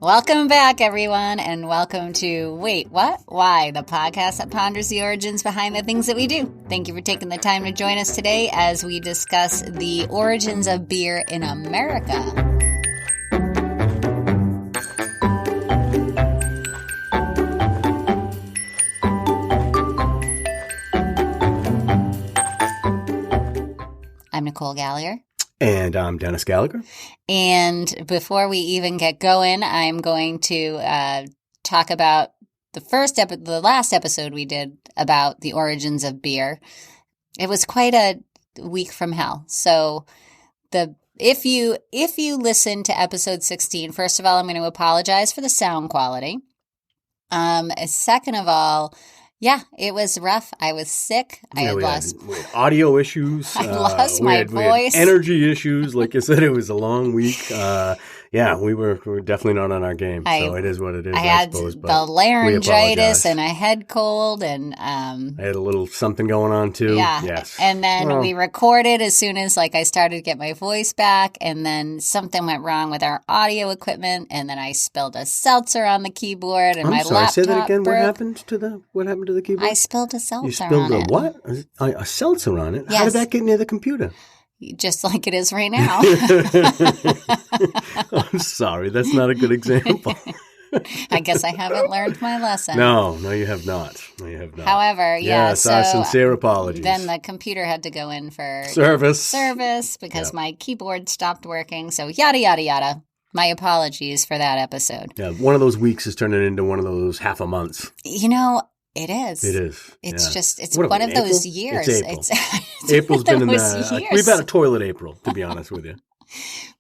Welcome back, everyone, and welcome to Wait, What? Why? The podcast that ponders the origins behind the things that we do. Thank you for taking the time to join us today as we discuss the origins of beer in America. I'm Nicole Gallagher. And I'm Dennis Gallagher. And before we even get going, I'm going to talk about the last episode we did about the origins of beer. It was quite a week from hell. So if you listen to episode 16, first of all, I'm going to apologize for the sound quality. Second of all, yeah, it was rough. I was sick. We had audio issues. I lost my voice. We had energy issues. Like I said, it was a long week. We were definitely not on our game. So it is what it is, I suppose. Had the laryngitis and a head cold. And I had a little something going on, too. Yeah. Yes. And then we recorded as soon as I started to get my voice back. And then something went wrong with our audio equipment. And then I spilled a seltzer on the keyboard. And my laptop say that again. broke. What happened to the keyboard? I spilled a seltzer on it. You spilled a what? A seltzer on it? Yes. How did that get near the computer? Just like it is right now. I'm sorry. That's not a good example. I guess I haven't learned my lesson. No, you have not. However, yes, our sincere apologies. Then the computer had to go in for service because my keyboard stopped working. So yada, yada, yada. My apologies for that episode. Yeah, one of those weeks is turning into one of those half a months. It is. It is. It's one of those years. It's April's been in that. We've had a toilet April, to be honest with you.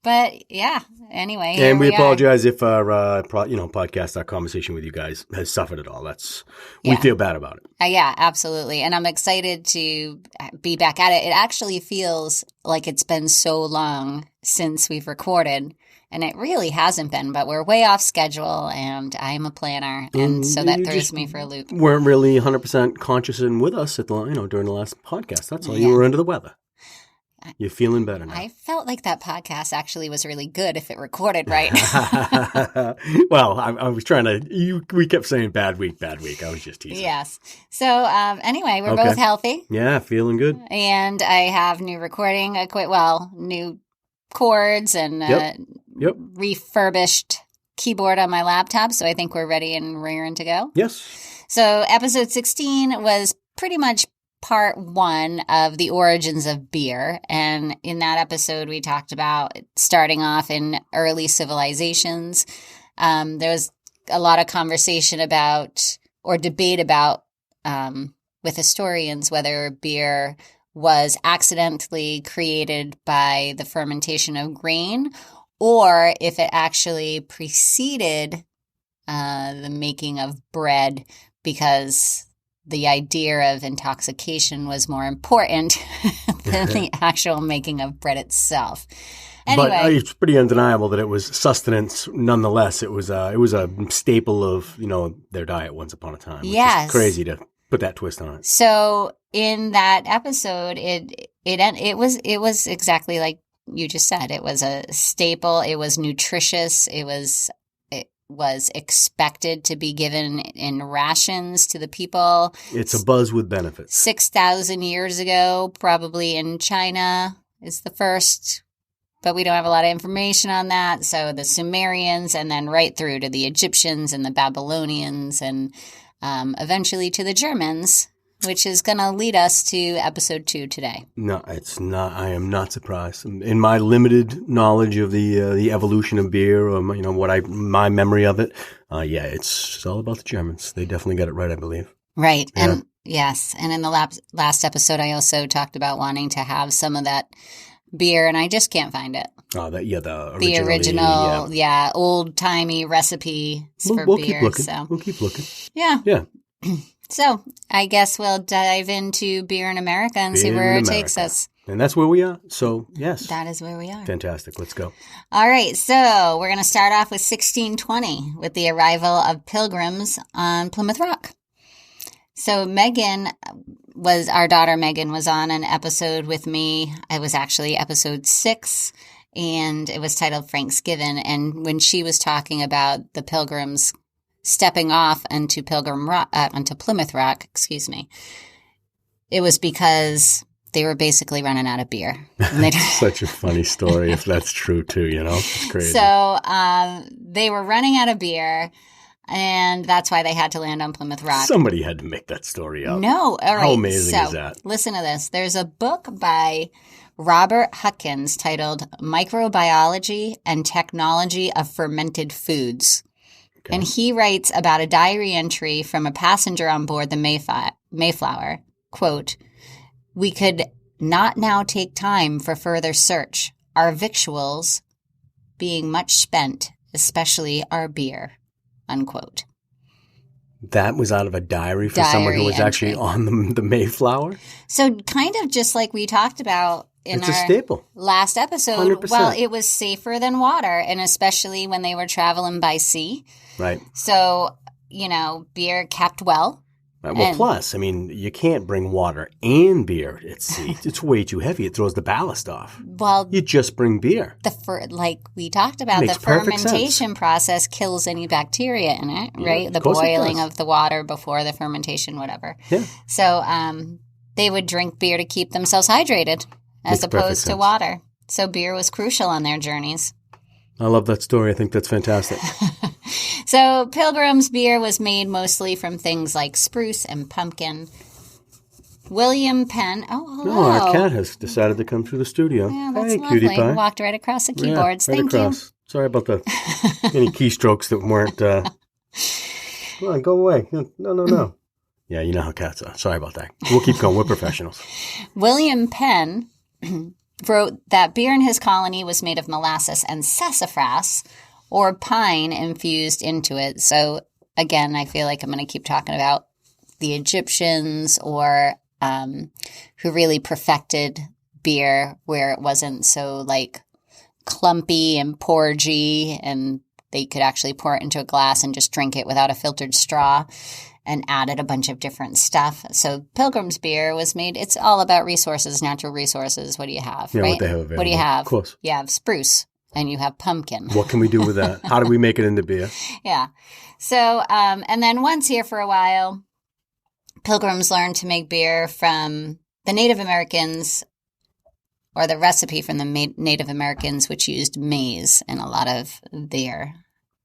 But yeah, anyway. And we apologize if our podcast, our conversation with you guys has suffered at all. We feel bad about it. Yeah, absolutely. And I'm excited to be back at it. It actually feels like it's been so long since we've recorded. And it really hasn't been, but we're way off schedule, and I'm a planner, and so that throws me for a loop. Weren't really 100% conscious and with us during the last podcast. That's all. You were under the weather. You're feeling better now. I felt like that podcast actually was really good if it recorded right. Well, I was trying to. We kept saying bad week. I was just teasing. Yes. So anyway, we're both healthy. Yeah, feeling good. And I have new recording new cords and refurbished keyboard on my laptop. So I think we're ready and raring to go. Yes. So episode 16 was pretty much part one of the origins of beer. And in that episode, we talked about starting off in early civilizations. There was a lot of conversation about or debate about with historians whether beer was accidentally created by the fermentation of grain or if it actually preceded the making of bread because the idea of intoxication was more important than the actual making of bread itself. Anyway, but it's pretty undeniable that it was sustenance nonetheless. It was a staple of, their diet once upon a time. Yes. It's crazy to put that twist on it. So in that episode, it was exactly like you just said. It was a staple. It was nutritious. It was expected to be given in rations to the people. It's a buzz with benefits. 6,000 years ago, probably in China is the first, but we don't have a lot of information on that. So the Sumerians and then right through to the Egyptians and the Babylonians and eventually to the Germans, which is going to lead us to episode 2 today. No, it's not. I am not surprised. In my limited knowledge of the evolution of beer, or my memory of it, it's all about the Germans. They definitely got it right, I believe. Right, yeah. And yes, and in the last episode, I also talked about wanting to have some of that beer, and I just can't find it. Oh, the original, old timey recipe for we'll beer. Keep looking. So we'll keep looking. Yeah. So I guess we'll dive into beer in America and see where it takes us. And that's where we are. So, yes. That is where we are. Fantastic. Let's go. All right. So we're going to start off with 1620 with the arrival of Pilgrims on Plymouth Rock. So our daughter Megan was on an episode with me. It was actually episode 6. and it was titled Franksgiving. And when she was talking about the Pilgrims stepping off onto Plymouth Rock, it was because they were basically running out of beer. Such a funny story if that's true too, It's crazy. So they were running out of beer, and that's why they had to land on Plymouth Rock. Somebody had to make that story up. No. All right. How amazing is that? Listen to this. There's a book by Robert Huckins titled Microbiology and Technology of Fermented Foods. Okay. And he writes about a diary entry from a passenger on board the Mayflower. Quote, "We could not now take time for further search, our victuals being much spent, especially our beer." Unquote. That was out of a diary for someone who was entry. Actually on the Mayflower? So kind of just like we talked about in it's our a staple. Last episode. 100%. Well, it was safer than water, and especially when they were traveling by sea. Right. So, beer kept well. Well, plus, you can't bring water and beer at sea. It's way too heavy. It throws the ballast off. Well, you just bring beer. Like we talked about, the fermentation process kills any bacteria in it, right? The boiling of the water before the fermentation, whatever. Yeah. So they would drink beer to keep themselves hydrated as opposed to water. So beer was crucial on their journeys. I love that story. I think that's fantastic. So Pilgrim's beer was made mostly from things like spruce and pumpkin. William Penn. Oh, hello. Oh, our cat has decided to come through the studio. Yeah, that's hey, lovely. cutie pie. Walked right across the keyboards. Yeah, right Thank across. You. Sorry about any keystrokes that weren't... Come on, go away. No. Yeah, you know how cats are. Sorry about that. We'll keep going. We're professionals. William Penn wrote that beer in his colony was made of molasses and sassafras, or pine, infused into it. So, again, I feel like I'm going to keep talking about the Egyptians or who really perfected beer where it wasn't so, clumpy and porgy, and they could actually pour it into a glass and just drink it without a filtered straw, and added a bunch of different stuff. So Pilgrim's beer was made, it's all about resources, natural resources. What do you have, right? What they have available. What do you have? Of course. You have spruce. And you have pumpkin. What can we do with that? How do we make it into beer? Yeah. So, and then once here for a while, Pilgrims learned to make beer from the Native Americans, or the recipe from the Native Americans, which used maize in a lot of their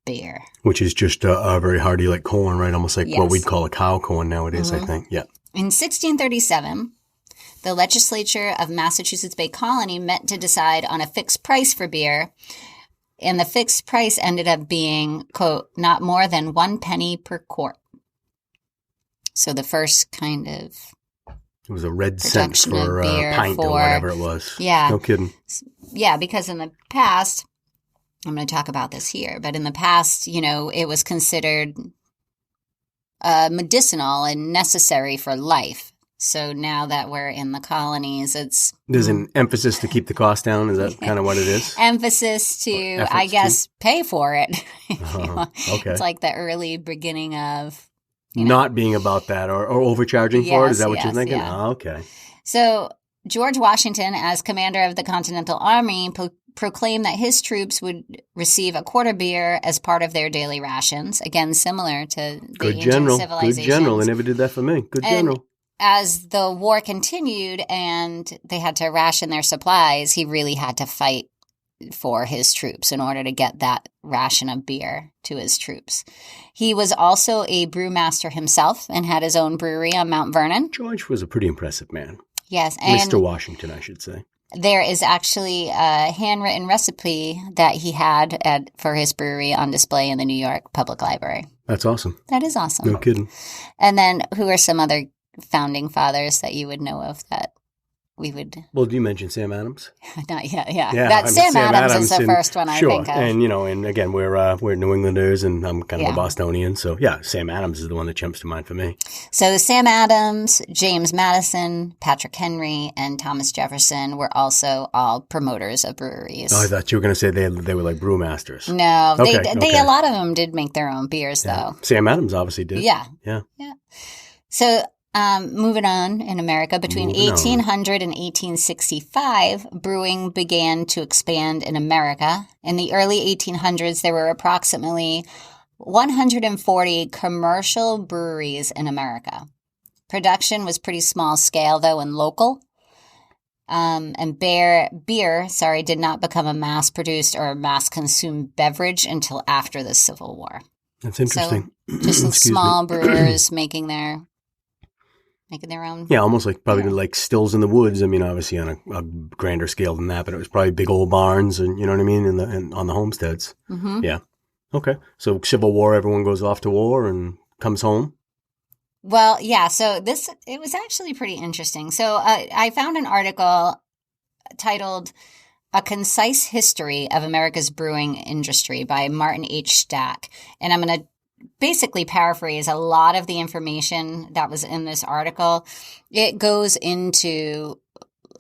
beer. Which is just a very hearty, like corn, right? Almost like what we'd call a cow corn nowadays, I think. Yeah. In 1637... the legislature of Massachusetts Bay Colony met to decide on a fixed price for beer, and the fixed price ended up being, quote, not more than 1 penny per quart. So the first kind of... It was a red cent for a pint or whatever it was. Yeah. No kidding. Yeah, because in the past, I'm going to talk about this here, but in the past, it was considered medicinal and necessary for life. So now that we're in the colonies, there's an emphasis to keep the cost down. Is that kind of what it is? Emphasis to, I guess, pay for it. Okay. It's like the early beginning of... Not being about that or overcharging for it? Is that what you're thinking? Yeah. Oh, okay. So George Washington, as commander of the Continental Army, proclaimed that his troops would receive a quart of beer as part of their daily rations. Again, similar to the ancient civilizations. Good general. They never did that for me. Good general. As the war continued and they had to ration their supplies, he really had to fight for his troops in order to get that ration of beer to his troops. He was also a brewmaster himself and had his own brewery on Mount Vernon. George was a pretty impressive man. Yes. And Mr. Washington, I should say. There is actually a handwritten recipe that he had for his brewery on display in the New York Public Library. That's awesome. That is awesome. No kidding. And then who are some other founding fathers that you would know of that we would... Well, do you mention Sam Adams? Not yet, yeah. Sam Adams is the first one I think of. And, and again, we're New Englanders, and I'm kind of a Bostonian. So, yeah, Sam Adams is the one that jumps to mind for me. So Sam Adams, James Madison, Patrick Henry, and Thomas Jefferson were also all promoters of breweries. Oh, I thought you were going to say they were like brewmasters. No, they a lot of them did make their own beers, though. Sam Adams obviously did. Yeah. So Moving on in America, between 1800 and 1865, brewing began to expand in America. In the early 1800s, there were approximately 140 commercial breweries in America. Production was pretty small scale, though, and local. And beer, did not become a mass-produced or mass-consumed beverage until after the Civil War. That's interesting. So just some small brewers making their own. Yeah, almost like probably like stills in the woods. I mean, obviously on a grander scale than that, but it was probably big old barns and, you know what I mean, and on the homesteads. Mm-hmm. Yeah. Okay. So Civil War, everyone goes off to war and comes home. Well, yeah. So it was actually pretty interesting. So I found an article titled "A Concise History of America's Brewing Industry" by Martin H. Stack. And I'm going to basically paraphrase a lot of the information that was in this article. It goes into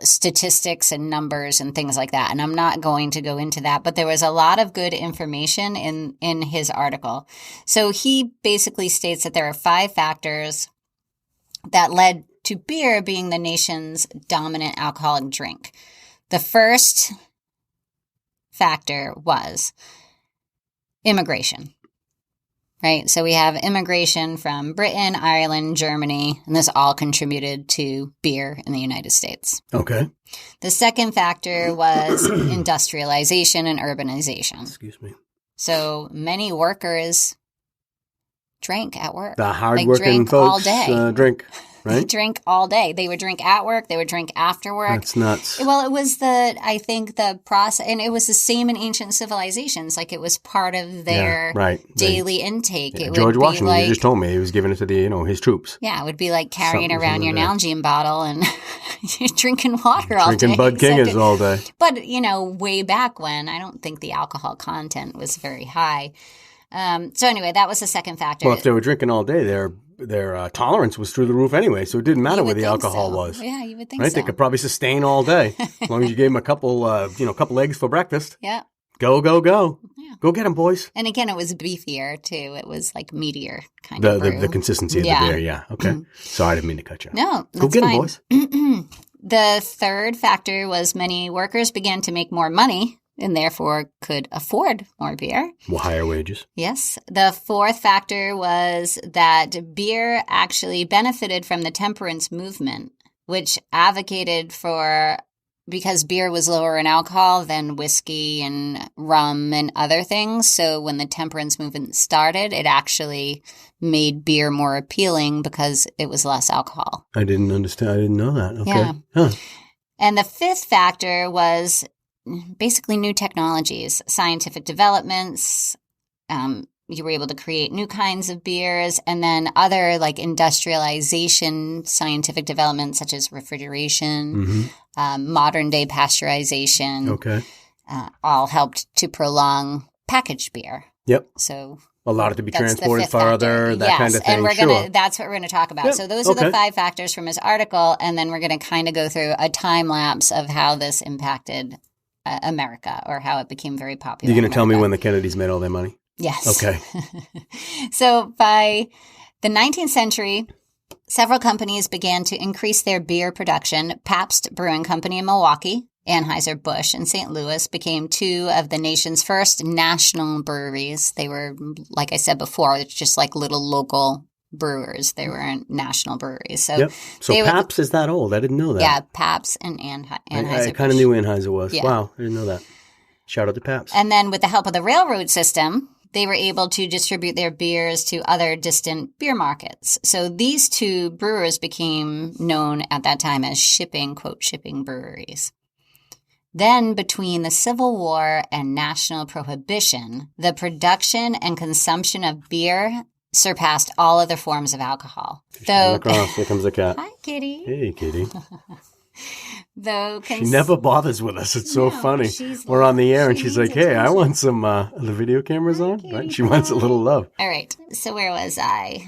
statistics and numbers and things like that. And I'm not going to go into that, but there was a lot of good information in his article. So he basically states that there are 5 factors that led to beer being the nation's dominant alcoholic drink. The first factor was immigration. Right, so we have immigration from Britain, Ireland, Germany, and this all contributed to beer in the United States. Okay. The second factor was industrialization and urbanization. Excuse me. So many workers drank at work. The hardworking folks all day. Drink, right? They drink all day. They would drink at work. They would drink after work. That's nuts. Well, it was the process, and it was the same in ancient civilizations. Like it was part of their daily intake. Yeah, it George would be Washington, like, you just told me he was giving it to his troops. Yeah, it would be like carrying around your like Nalgene bottle and you're drinking water all day. Drinking Bud Kingers all day. But, way back when, I don't think the alcohol content was very high. So anyway, that was the second factor. Well, if they were drinking all day, their tolerance was through the roof anyway, so it didn't matter where the alcohol was. Yeah, you would think right? so. They could probably sustain all day as long as you gave them a couple eggs for breakfast. Yeah. Go. Yeah. Go get them, boys. And again, it was beefier too. It was like meatier kind of brew. The consistency of the beer. Yeah. Okay. Sorry, I didn't mean to cut you off. No, go get fine. them, boys. The third factor was many workers began to make more money and therefore could afford more beer. Well, higher wages. Yes. The fourth factor was that beer actually benefited from the temperance movement, which advocated for, because beer was lower in alcohol than whiskey and rum and other things. So when the temperance movement started, it actually made beer more appealing because it was less alcohol. I didn't understand. I didn't know that. Okay. Yeah. Huh. And the fifth factor was basically new technologies, scientific developments. You were able to create new kinds of beers, and then other like industrialization, scientific developments such as refrigeration, modern day pasteurization. Okay. All helped to prolong packaged beer. Yep. So allowed it to be transported farther, that kind of thing. And that's what we're going to talk about. Yep. So those are the 5 factors from his article, and then we're going to kind of go through a time lapse of how this impacted America, or how it became very popular. You're going to tell me when the Kennedys made all their money? Yes. Okay. So by the 19th century, several companies began to increase their beer production. Pabst Brewing Company in Milwaukee, Anheuser-Busch in St. Louis became 2 of the nation's first national breweries. They were, like I said before, it's just like little local brewers. They weren't national breweries. So, so Pabst is that old? I didn't know that. Yeah, Pabst and Anheuser-Busch. I kind of knew Anheuser was. Yeah. Wow, I didn't know that. Shout out to Pabst. And then with the help of the railroad system, they were able to distribute their beers to other distant beer markets. So these 2 brewers became known at that time as shipping breweries. Then, between the Civil War and national prohibition, the production and consumption of beer surpassed all other forms of alcohol. Here comes the cat. Hi, kitty. Hey, kitty. She never bothers with us. It's so funny. We're on the air and she's like, hey, I want some, the video camera's on, right? She wants a little love. All right. So where was I?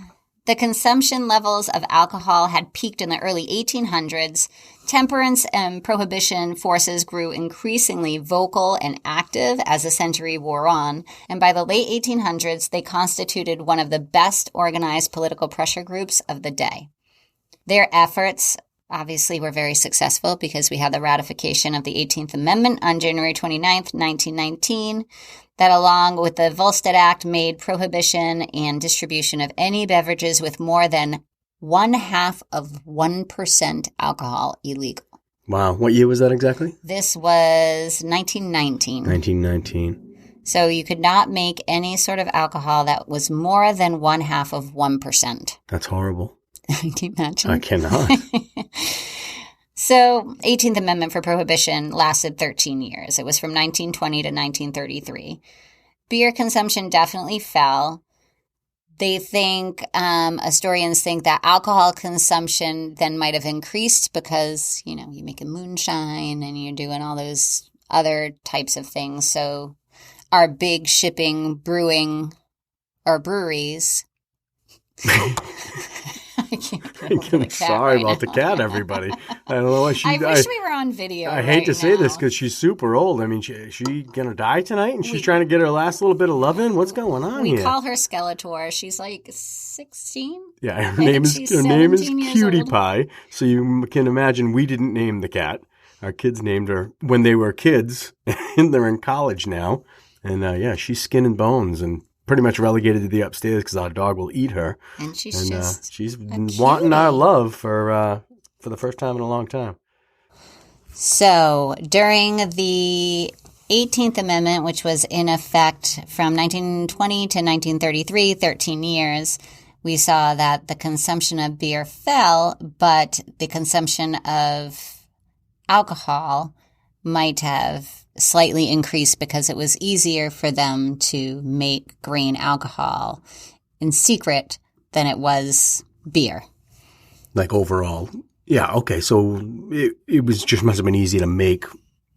The consumption levels of alcohol had peaked in the early 1800s. Temperance and prohibition forces grew increasingly vocal and active as the century wore on, and by the late 1800s, they constituted one of the best organized political pressure groups of the day. Their efforts obviously were very successful because we had the ratification of the 18th Amendment on January 29th, 1919, that along with the Volstead Act made prohibition and distribution of any beverages with more than 0.5% alcohol illegal. Wow. What year was that exactly? This was 1919. 1919. So you could not make any sort of alcohol that was more than 0.5%. That's horrible. Can you imagine? I cannot. So 18th Amendment for Prohibition lasted 13 years. It was from 1920 to 1933. Beer consumption definitely fell. They think, historians think that alcohol consumption then might have increased because, you know, you're making moonshine and you're doing all those other types of things. So our big shipping brewing or breweries. I'm sorry about the cat, everybody. I don't know what she. I wish we were on video. I hate to say this because she's super old. I mean, she gonna die tonight, and she's trying to get her last little bit of love in. What's going on here? We call her Skeletor. She's like 16. Yeah, her name is Cutie old. Pie. So you can imagine we didn't name the cat. Our kids named her when they were kids, and they're in college now. And yeah, she's skin and bones and pretty much relegated to the upstairs because our dog will eat her. And she's she's been wanting our love for the first time in a long time. So during the 18th Amendment, which was in effect from 1920 to 1933, 13 years, we saw that the consumption of beer fell, but the consumption of alcohol might have slightly increased because it was easier for them to make grain alcohol in secret than it was beer. Like overall. Yeah, okay. So it was just must have been easy to make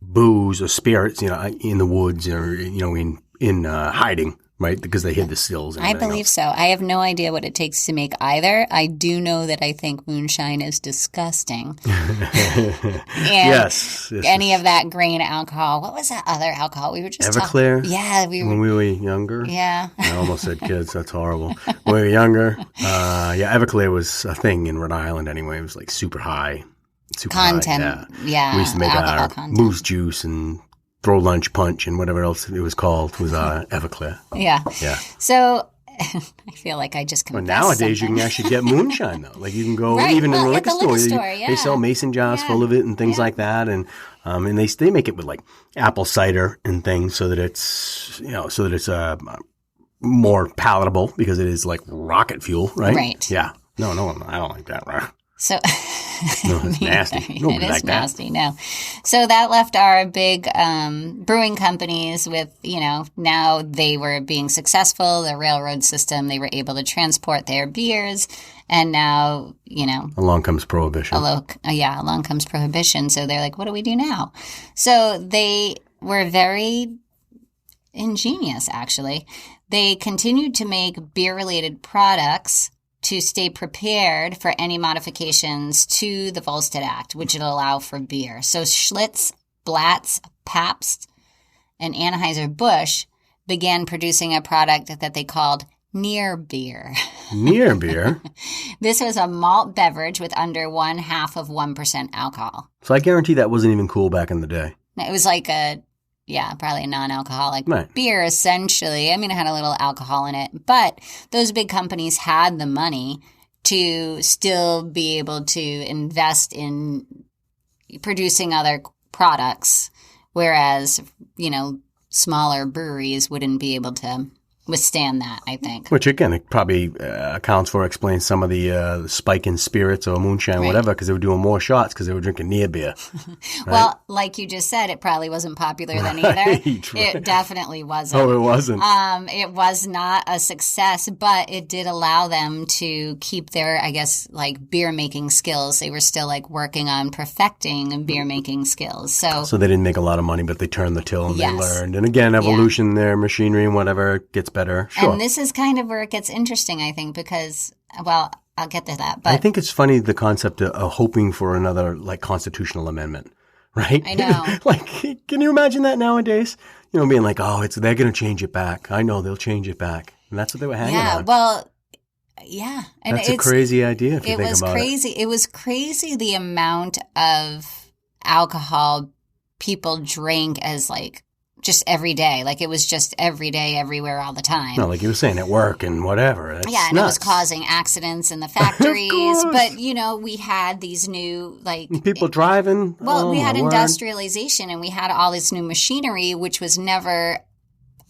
booze or spirits, you know, in the woods or, you know, in hiding, right? Because they hid the stills. And I believe so. I have no idea what it takes to make either. I do know that I think moonshine is disgusting. Yes. Any of that grain alcohol. What was that other alcohol? We were just Everclear? Yeah. When we were younger? Yeah. I almost said kids. That's horrible. When we were younger, yeah, Everclear was a thing in Rhode Island anyway. It was like super high. Content. High, Yeah. We used to make our content. moose juice and throw lunch punch and whatever else it was called was Everclear. Yeah. Yeah. So I feel like I just confessed nowadays something. you can actually get moonshine though. Like you can go Right. even in the Well, liquor at the store. liquor store, They sell mason jars full of it and things Yeah. like that. And they make it with like apple cider and things so that it's more palatable because it is like rocket fuel, right? Right. Yeah. No, I don't like that. Right? So No, it's nasty. Nobody it like is that. nasty. No. So that left our big brewing companies with, you know, now they were being successful. The railroad system, they were able to transport their beers. And now, you know. Along comes prohibition. Along comes prohibition. So they're like, what do we do now? So they were very ingenious, actually. They continued to make beer-related products to stay prepared for any modifications to the Volstead Act, which would allow for beer. So Schlitz, Blatz, Pabst, and Anheuser-Busch began producing a product that they called near beer. Near beer? This was a malt beverage with under 0.5% alcohol. So I guarantee that wasn't even cool back in the day. It was like probably a non-alcoholic Right. beer, essentially. I mean, it had a little alcohol in it. But those big companies had the money to still be able to invest in producing other products, whereas, you know, smaller breweries wouldn't be able to withstand that, I think. Which, again, it probably explains some of the spike in spirits or moonshine, whatever, because they were doing more shots because they were drinking near beer. Right? Well, like you just said, it probably wasn't popular then either. Right. It definitely wasn't. Oh, it wasn't. It was not a success, but it did allow them to keep their, I guess, like beer making skills. They were still like working on perfecting beer making skills. So they didn't make a lot of money, but they turned the till and Yes. they learned. And again, evolution, their machinery and whatever gets better. Sure. And this is kind of where it gets interesting, I think, because, well, I'll get to that. But I think it's funny, the concept of hoping for another like constitutional amendment, right? I know. Like, can you imagine that nowadays? You know, being like, oh, they're going to change it back. I know they'll change it back. And that's what they were hanging on. well, Yeah. And That's a crazy idea if you think about it. It was crazy the amount of alcohol people drank as like just every day. Like it was just every day, everywhere, all the time. No, like you were saying, at work and whatever. That's and nuts. It was causing accidents in the factories. But, we had these new, like... People driving. Well, we had industrialization and we had all this new machinery, which was never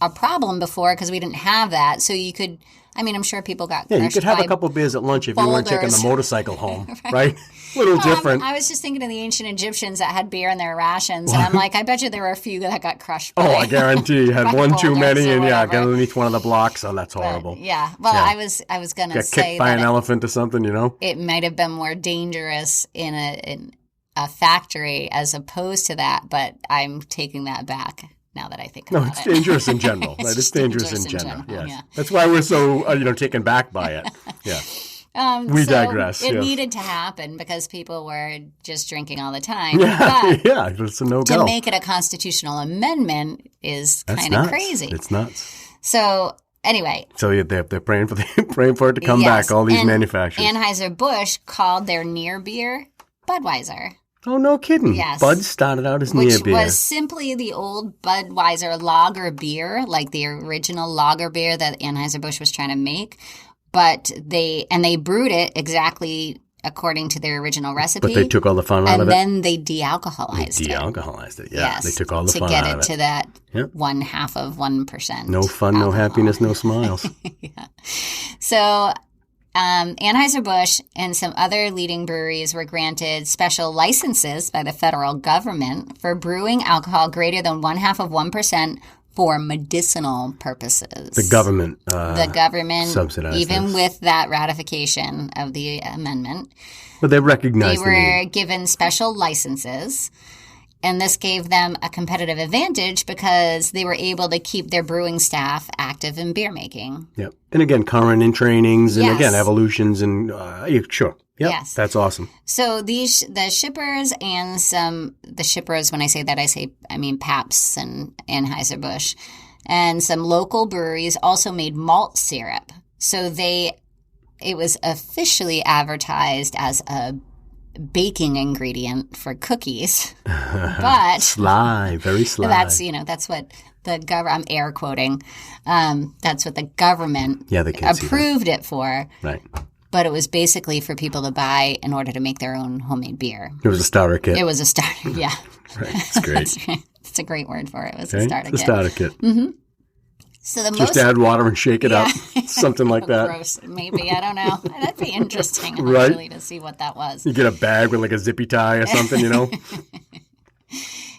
a problem before because we didn't have that. So you could... I'm sure people got crushed. Yeah, you could have a couple beers at lunch if you weren't taking the motorcycle home, right? A little different. I was just thinking of the ancient Egyptians that had beer in their rations, and I'm like, I bet you there were a few that got crushed. I guarantee you had one too many, and got underneath one of the blocks. Oh, that's horrible. I was gonna say kicked by an elephant or something, It might have been more dangerous in a factory as opposed to that, but I'm taking that back. Now that I think about it. No, it's dangerous in general. Right? It's dangerous in general. Yes. Yeah. That's why we're so, taken back by it. Yeah. We digress. It needed to happen because people were just drinking all the time. Yeah, it's a no-go. To make it a constitutional amendment is kind of crazy. It's nuts. So anyway. So they're praying for it to come back, all these manufacturers. Anheuser-Busch called their near beer Budweiser. Oh, no kidding. Yes. Bud started out as near beer. Which was simply the old Budweiser lager beer, like the original lager beer that Anheuser-Busch was trying to make. But they brewed it exactly according to their original recipe. But they took all the fun out of it? And then they de-alcoholized it. Yeah. They took all the fun out of it. To get it to that 0.5%. No fun, alcohol. No happiness, no smiles. Yeah. So... Anheuser-Busch and some other leading breweries were granted special licenses by the federal government for brewing alcohol greater than 0.5% for medicinal purposes. The government subsidized even this. With that ratification of the amendment. But they recognized they were given special licenses. And this gave them a competitive advantage because they were able to keep their brewing staff active in beer making. Yep. And again, current in trainings and again, evolutions and sure. Yep. Yes. That's awesome. So the shippers and the shippers, when I say that, I mean Pabst and Anheuser-Busch. And some local breweries also made malt syrup. So it was officially advertised as a baking ingredient for cookies, but very sly. That's what the government. I'm air quoting. That's what the government approved it for. Right. But it was basically for people to buy in order to make their own homemade beer. It was a starter kit. It was a starter. Yeah. Right. It's great. It's a great word for it. It was a starter kit. It's a starter kit. Mm-hmm. So just add water and shake it up, something like that. Gross, maybe. I don't know. That'd be interesting, actually, to see what that was. You get a bag with like a zippy tie or something,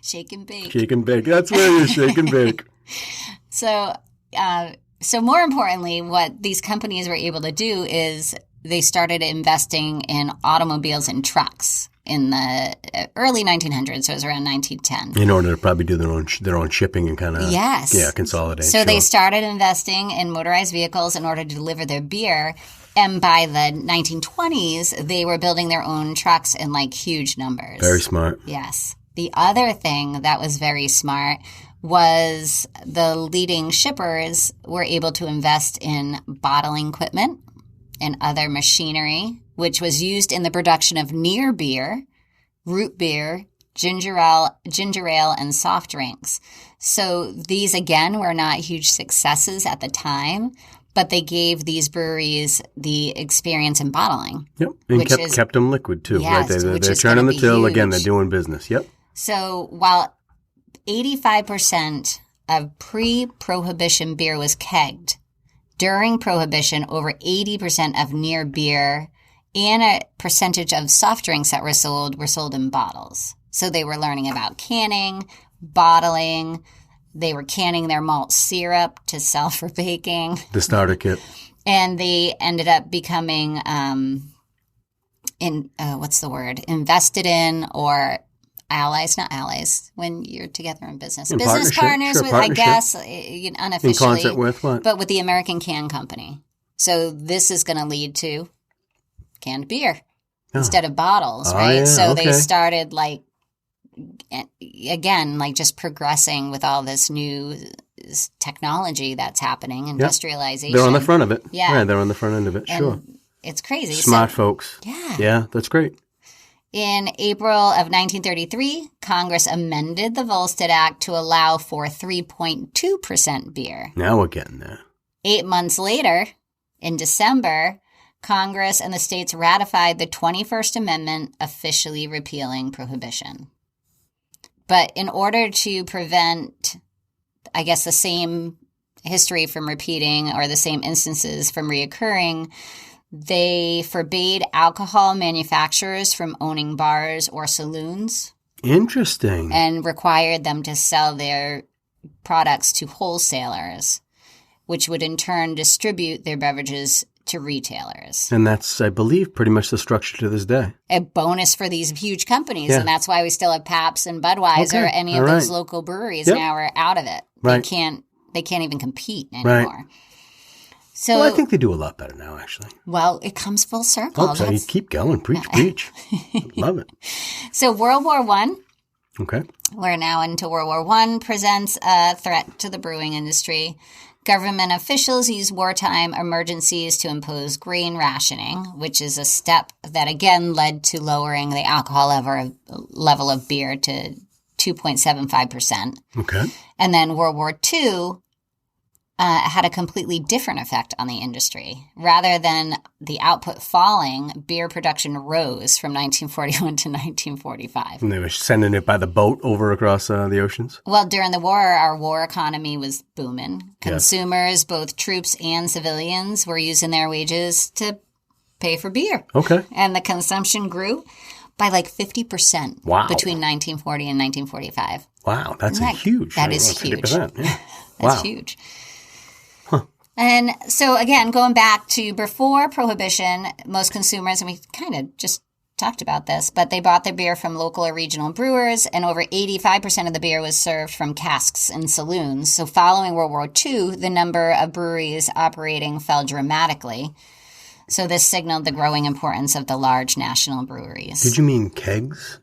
Shake and bake. Shake and bake. That's where you shake and bake. So more importantly, what these companies were able to do is they started investing in automobiles and trucks in the early 1900s, so it was around 1910. In order to probably do their own shipping and kind of consolidate. So they started investing in motorized vehicles in order to deliver their beer, and by the 1920s, they were building their own trucks in like huge numbers. Very smart. Yes. The other thing that was very smart was the leading shippers were able to invest in bottling equipment and other machinery, which was used in the production of near beer, root beer, ginger ale, and soft drinks. So these, again, were not huge successes at the time, but they gave these breweries the experience in bottling. Yep, and kept them liquid, too. Yes, right? They're turning the till. Huge. Again, they're doing business. Yep. So while 85% of pre-Prohibition beer was kegged, during Prohibition, over 80% of near beer and a percentage of soft drinks that were sold in bottles. So they were learning about canning, bottling. They were canning their malt syrup to sell for baking. The starter kit. And they ended up becoming, invested in or allies, not allies, when you're together in business. In business partners sure, with, partnership. I guess, unofficially. In concert with what? But with the American Can Company. So this is going to lead to canned beer instead of bottles, right? Yeah, so they started again, like just progressing with all this new technology that's happening, industrialization. They're on the front of it. Yeah. Right, they're on the front end of it. Sure. It's crazy. Smart folks. Yeah. Yeah, that's great. In April of 1933, Congress amended the Volstead Act to allow for 3.2% beer. Now we're getting there. 8 months later, in December, Congress and the states ratified the 21st Amendment, officially repealing prohibition. But in order to prevent, I guess, the same history from repeating or the same instances from reoccurring, they forbade alcohol manufacturers from owning bars or saloons. Interesting. And required them to sell their products to wholesalers, which would in turn distribute their beverages to retailers. And that's, I believe, pretty much the structure to this day. A bonus for these huge companies. Yeah. And that's why we still have Pabst and Budweiser. Okay. Any of those local breweries now are out of it. Right. They can't even compete anymore. Right. So, well, I think they do a lot better now, actually. Well, it comes full circle. Oh, so you keep going. Preach. Love it. So World War I. Okay. We're now into World War I, presents a threat to the brewing industry. Government officials use wartime emergencies to impose grain rationing, which is a step that again led to lowering the alcohol level of beer to 2.75%. Okay. And then World War II had a completely different effect on the industry. Rather than the output falling, beer production rose from 1941 to 1945. And they were sending it by the boat over across the oceans? Well, during the war, our war economy was booming. Consumers, both troops and civilians, were using their wages to pay for beer. Okay. And the consumption grew by like 50% between 1940 and 1945. Wow, that's huge. That is huge. Yeah. That's huge. And so, again, going back to before Prohibition, most consumers, and we kind of just talked about this, but they bought their beer from local or regional brewers, and over 85% of the beer was served from casks in saloons. So following World War II, the number of breweries operating fell dramatically. So this signaled the growing importance of the large national breweries. Did you mean kegs?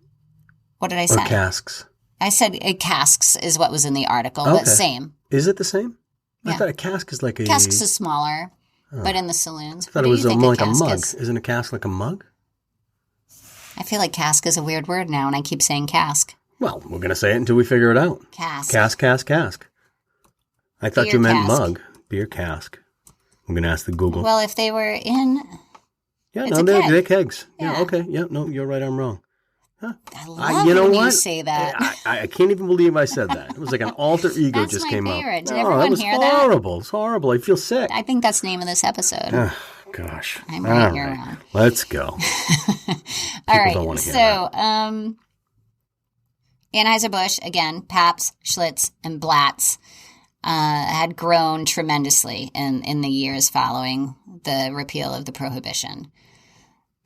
What did I say? Or casks? I said casks is what was in the article, but same. Is it the same? Yeah. I thought a cask is like a... Casks is smaller, but in the saloons. I thought it was more like a mug. Isn't a cask like a mug? I feel like cask is a weird word now, and I keep saying cask. Well, we're going to say it until we figure it out. Cask. Cask. I thought you meant mug. Beer cask. I'm going to ask the Google. Well, if they were in... Yeah, no, they're kegs. Yeah, okay. Yeah, no, you're right. I'm wrong. Huh? I love when you say that. I can't even believe I said that. It was like an alter ego just came up. Did everyone hear that? That was horrible. It's horrible. I feel sick. I think that's the name of this episode. Oh, gosh. I'm right, you're wrong. Let's go. All right. Don't want to hear that. Anheuser-Busch, again, Pabst, Schlitz, and Blatz had grown tremendously in the years following the repeal of the prohibition.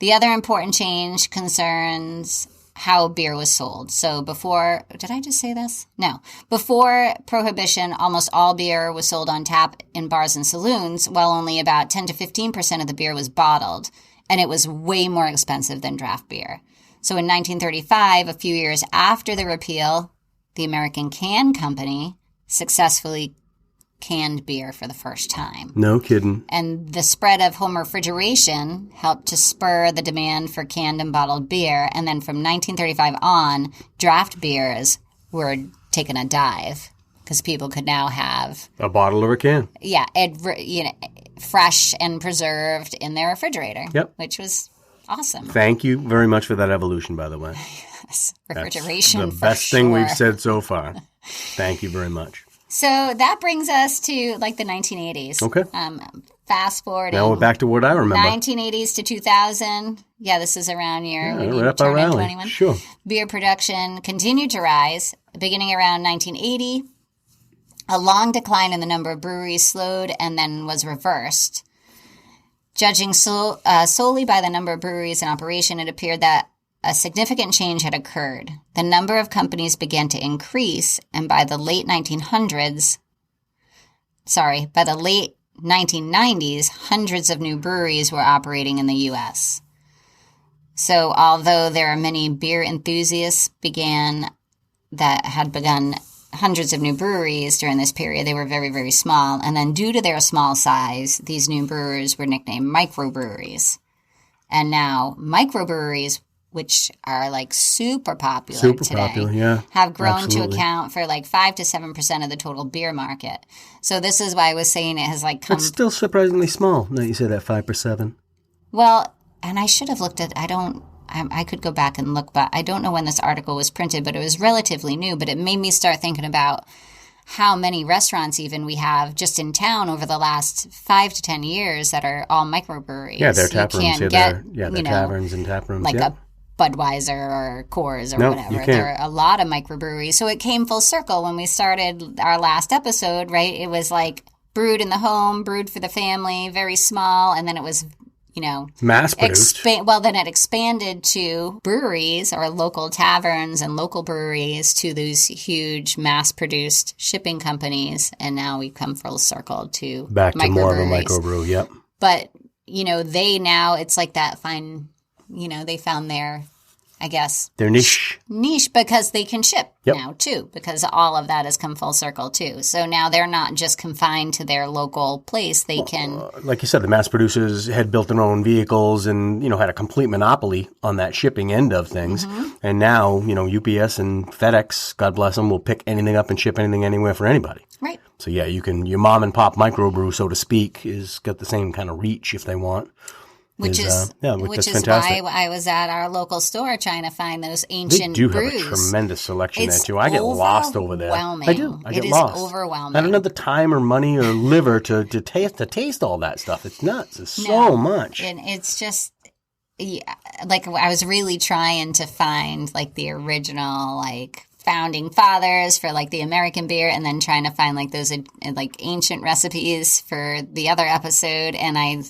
The other important change concerns how beer was sold. So before, did I just say this? No. Before Prohibition, almost all beer was sold on tap in bars and saloons, while only about 10 to 15% of the beer was bottled, and it was way more expensive than draft beer. So in 1935, a few years after the repeal, the American Can Company successfully canned beer for the first time. No kidding. And the spread of home refrigeration helped to spur the demand for canned and bottled beer. And then from 1935 on, draft beers were taking a dive because people could now have a bottle or a can. Yeah, fresh and preserved in their refrigerator. Yep. Which was awesome. Thank you very much for that evolution, by the way. Yes, refrigeration. That's the best thing we've said so far. Thank you very much. So that brings us to like the 1980s. Okay. Fast forward. Now we're back to what I remember. 1980s to 2000. Yeah, this is around your right up our alley. 21. Sure. Beer production continued to rise, beginning around 1980. A long decline in the number of breweries slowed and then was reversed. Judging solely by the number of breweries in operation, it appeared that a significant change had occurred. The number of companies began to increase, and by the late 1990s, hundreds of new breweries were operating in the U.S. So although there are many beer enthusiasts began that had begun hundreds of new breweries during this period. They were very, very small. And then due to their small size, these new brewers were nicknamed microbreweries. And now microbreweries, which are like super popular today, have grown to account for like 5 to 7% of the total beer market. So this is why I was saying it has like come... It's still surprisingly small. Now you say that 5 or 7. Well, and I should have looked at... I could go back and look, but I don't know when this article was printed, but it was relatively new. But it made me start thinking about how many restaurants even we have just in town over the last 5 to 10 years that are all microbreweries. Yeah, they're tap rooms. They're taverns and tap rooms. Like a Budweiser or Coors or whatever. There are a lot of microbreweries. So it came full circle when we started our last episode, right? It was like brewed in the home, brewed for the family, very small, and then it was... mass produced. Then it expanded to breweries or local taverns and local breweries to these huge mass produced shipping companies. And now we've come full circle to back to more of a microbrew. Yep. But, they now, it's like that fine, they found their niche because they can ship now too, because all of that has come full circle too. So now they're not just confined to their local place. They can, like you said, the mass producers had built their own vehicles and, had a complete monopoly on that shipping end of things. Mm-hmm. And now, UPS and FedEx, God bless them, will pick anything up and ship anything anywhere for anybody. Right. So yeah, your mom and pop microbrew, so to speak, is got the same kind of reach if they want. Which is fantastic. Why I was at our local store trying to find those ancient brews. They do have a tremendous selection there, too. I get lost over there. I do. I get lost. It is overwhelming. I don't have the time or money or liver to taste all that stuff. It's nuts. It's so much. And it's just, like, I was really trying to find, like, the original, like, founding fathers for, like, the American beer, and then trying to find, like, those, like, ancient recipes for the other episode, and I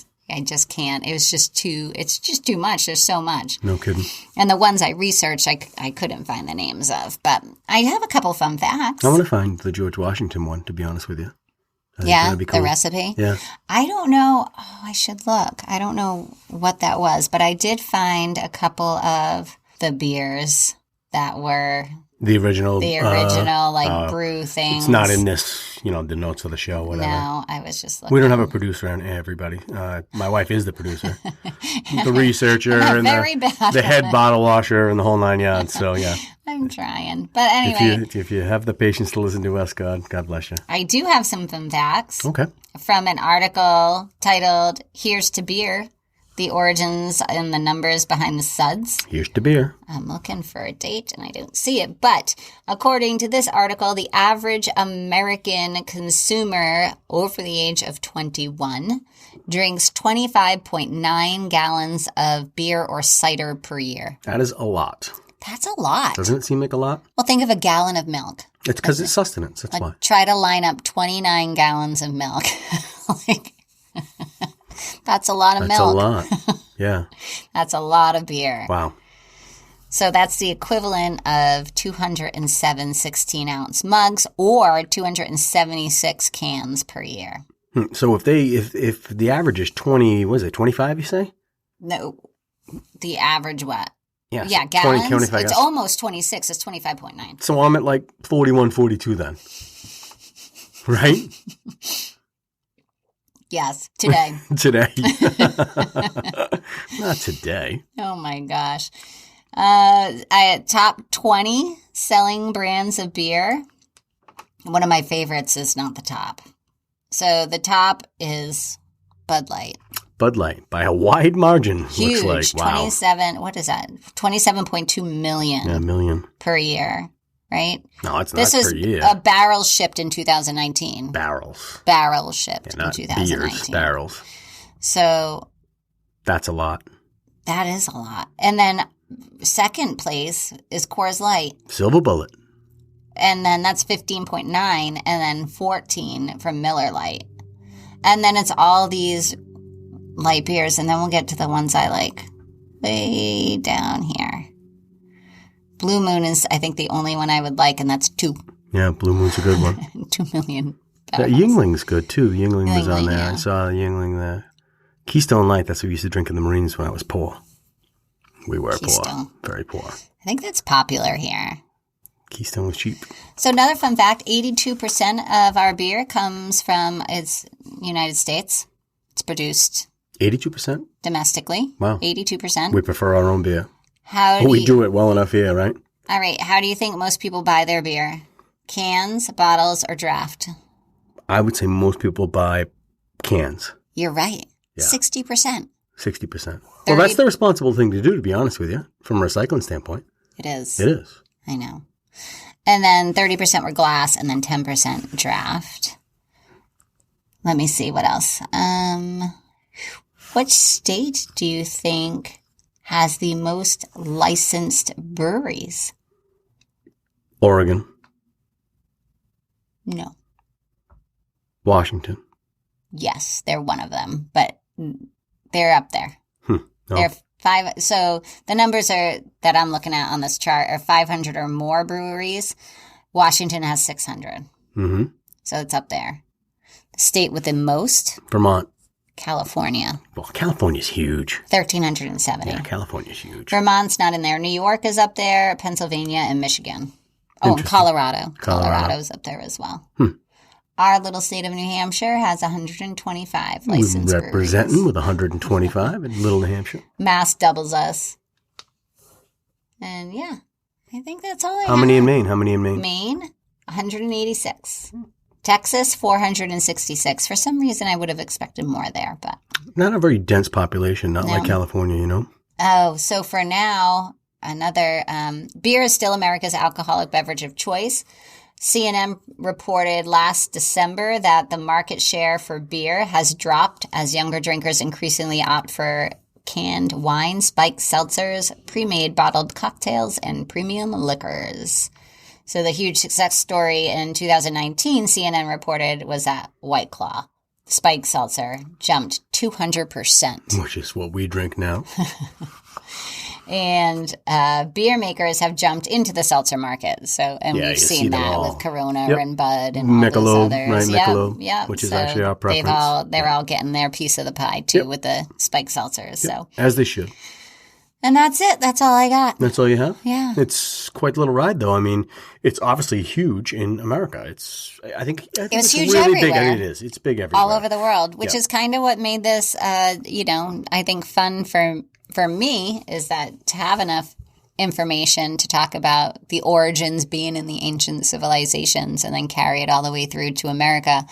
just can't. It's just too much. There's so much. No kidding. And the ones I researched, I couldn't find the names of. But I have a couple fun facts. I want to find the George Washington one, to be honest with you. That'd be cool. The recipe? Yeah. I don't know. Oh, I should look. I don't know what that was. But I did find a couple of the beers that were... The original brew thing. It's not in this, the notes of the show, whatever. No, I was just looking. We don't have a producer on everybody. My wife is the producer, the researcher, and the head bottle washer, and the whole 9 yards. So yeah, I'm trying. But anyway, if you have the patience to listen to us, God bless you. I do have some fun facts. Okay. From an article titled "Here's to Beer: The Origins and the Numbers Behind the Suds." Here's to beer. I'm looking for a date and I don't see it. But according to this article, the average American consumer over the age of 21 drinks 25.9 gallons of beer or cider per year. That is a lot. That's a lot. Doesn't it seem like a lot? Well, think of a gallon of milk. It's because it's sustenance. That's why. Try to line up 29 gallons of milk. That's a lot of milk. That's a lot. Yeah. That's a lot of beer. Wow. So that's the equivalent of 207 16-ounce mugs or 276 cans per year. So if the average is 20, what is it, 25 you say? No. The average what? Yeah, yeah, gallons. 25 it's almost 26. It's 25.9. So I'm at like 41, 42 then. Right? Yes, today. Today. Not today. Oh, my gosh. Top 20 selling brands of beer. One of my favorites is not the top. So the top is Bud Light. Bud Light by a wide margin. Huge. Looks like. Wow. 27, what is that? 27.2 million. Yeah, million. Per year. Right? No, it's not per year. This is a barrel shipped in 2019. Barrels. Barrels shipped not in 2019. Beers, barrels. So. That's a lot. That is a lot. And then second place is Coors Light. Silver Bullet. And then that's 15.9 and then 14 from Miller Lite. And then it's all these light beers. And then we'll get to the ones I like way down here. Blue Moon is, I think, the only one I would like, and that's 2. Yeah, Blue Moon's a good one. 2 million. That Yingling's good, too. Yingling was on there. Yeah. I saw Yingling there. Keystone Light, that's what we used to drink in the Marines when I was poor. We were Keystone. poor. Very poor. I think that's popular here. Keystone was cheap. So another fun fact, 82% of our beer comes from United States. It's produced 82%? domestically. Wow. 82%. We prefer our own beer. We do it well enough here, right? All right. How do you think most people buy their beer? Cans, bottles, or draft? I would say most people buy cans. You're right. Yeah. 60%. 60%. Well, that's the responsible thing to do, to be honest with you, from a recycling standpoint. It is. It is. I know. And then 30% were glass, and then 10% draft. Let me see what else. Which state do you think has the most licensed breweries? Oregon. No. Washington. Yes, they're one of them, but they're up there. No. They're 5. So the numbers that I'm looking at on this chart are 500 or more breweries. Washington has 600. Mm-hmm. So it's up there. The state with the most? Vermont. California. Well, California's huge. 1,370. Yeah, California's huge. Vermont's not in there. New York is up there, Pennsylvania, and Michigan. Oh, and Colorado. Colorado's up there as well. Our little state of New Hampshire has 125 licensed breweries. Representing with 125 in Little New Hampshire. Mass doubles us. And yeah, I think that's all I have. How many in Maine? Maine, 186. Texas, 466. For some reason, I would have expected more there, but... Not a very dense population, not like California, you know? Oh, so for now, another... beer is still America's alcoholic beverage of choice. CNN reported last December that the market share for beer has dropped as younger drinkers increasingly opt for canned wine, spiked seltzers, pre-made bottled cocktails, and premium liquors. So the huge success story in 2019, CNN reported, was that White Claw, spiked seltzer, jumped 200%. Which is what we drink now. And beer makers have jumped into the seltzer market. So, and we've seen that with Corona and Bud and all those others. Right, Michelob, yep. which is actually our preference. They're all getting their piece of the pie, too, with the spiked seltzers. So, as they should. And that's it. That's all I got. That's all you have? Yeah. It's quite a little ride, though. I mean, it's obviously huge in America. I think it's huge really everywhere. big. I mean, it is. It's big everywhere. All over the world, which is kind of what made this, I think fun for me, is that to have enough information to talk about the origins being in the ancient civilizations and then carry it all the way through to America,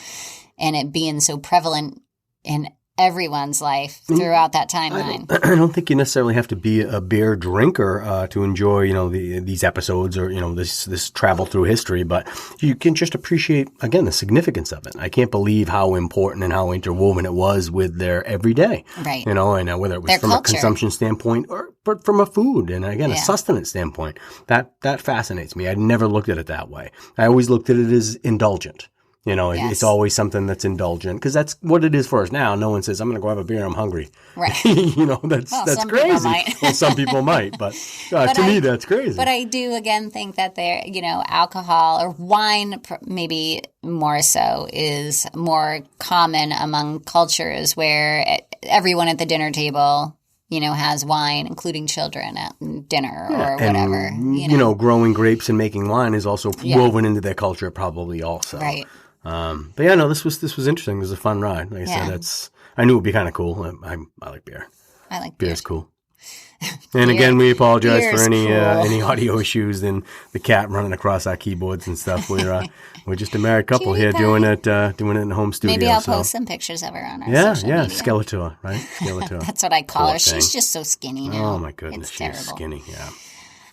and it being so prevalent in everyone's life throughout that timeline. I don't think you necessarily have to be a beer drinker to enjoy, these episodes or, this travel through history, but you can just appreciate, again, the significance of it. I can't believe how important and how interwoven it was with their everyday. Right. And whether it was their from culture. A consumption standpoint but from a food and, again, a sustenance standpoint. That fascinates me. I never looked at it that way. I always looked at it as indulgent. It's always something that's indulgent because that's what it is for us now. No one says, I'm going to go have a beer. I'm hungry. Right. That's crazy. Well, some people might, but to me, that's crazy. But I do, again, think that there, alcohol or wine, maybe more so, is more common among cultures where everyone at the dinner table has wine, including children at dinner or whatever. And, growing grapes and making wine is also woven into their culture probably also. Right. But this was interesting. It was a fun ride. Like I said, I knew it would be kind of cool. I like beer. I like beer. Beer's cool. And again, we apologize for any audio issues and the cat running across our keyboards and stuff. We're just a married couple here doing it in the home studio. Maybe I'll post some pictures of her on our social media. Skeletor, right? Skeletor. That's what I call Poor her. thing. She's just so skinny now. Oh my goodness, it's she's terrible. skinny. Yeah.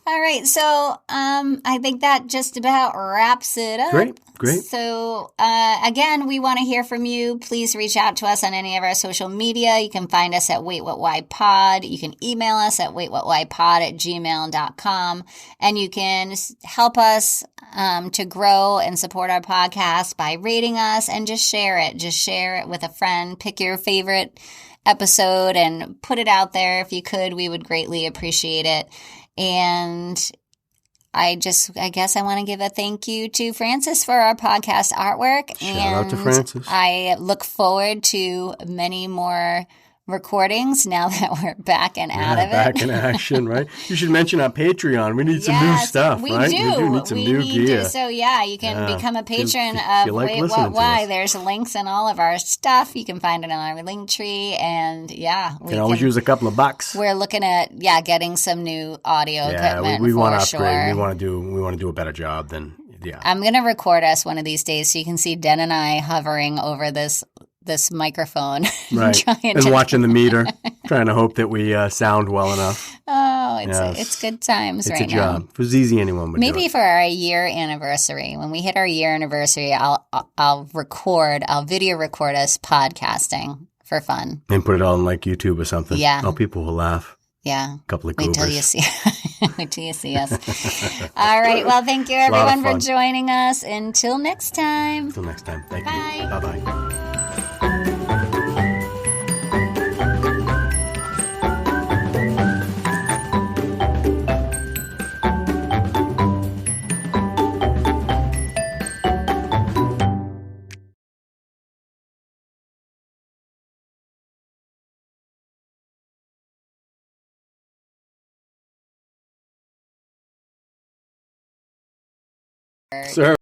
All right, so I think that just about wraps it up. Great. So, again, we want to hear from you. Please reach out to us on any of our social media. You can find us at Wait What Why Pod. You can email us at waitwhatwhypod@gmail.com. And you can help us to grow and support our podcast by rating us and just share it. Just share it with a friend. Pick your favorite episode and put it out there. If you could, we would greatly appreciate it. And I guess I want to give a thank you to Francis for our podcast artwork. Shout out to Francis. I look forward to many more recordings now that we're back and out of it. Back in action, right? You should mention our Patreon. We need some new stuff, right? We do need some new gear. So yeah, you can become a patron of like Wait What listening to Why. us. There's links in all of our stuff. You can find it on our link tree, and we can always use a couple of bucks. We're looking at getting some new audio equipment. we want to sure. upgrade. We want to do a better job than I'm gonna record us one of these days so you can see Den and I hovering over this microphone, right, and watching the meter, trying to hope that we sound well enough. Oh, it's good times right now. It's a job. If it was easy, anyone would do it. Maybe for our year anniversary, when we hit our year anniversary, I'll video record us podcasting for fun and put it on like YouTube or something. Yeah, people will laugh. Yeah, a couple of goobers. Wait till you see us. All right. Well, thank you everyone for joining us. Until next time. Thank Bye. you. Bye-bye. Sir.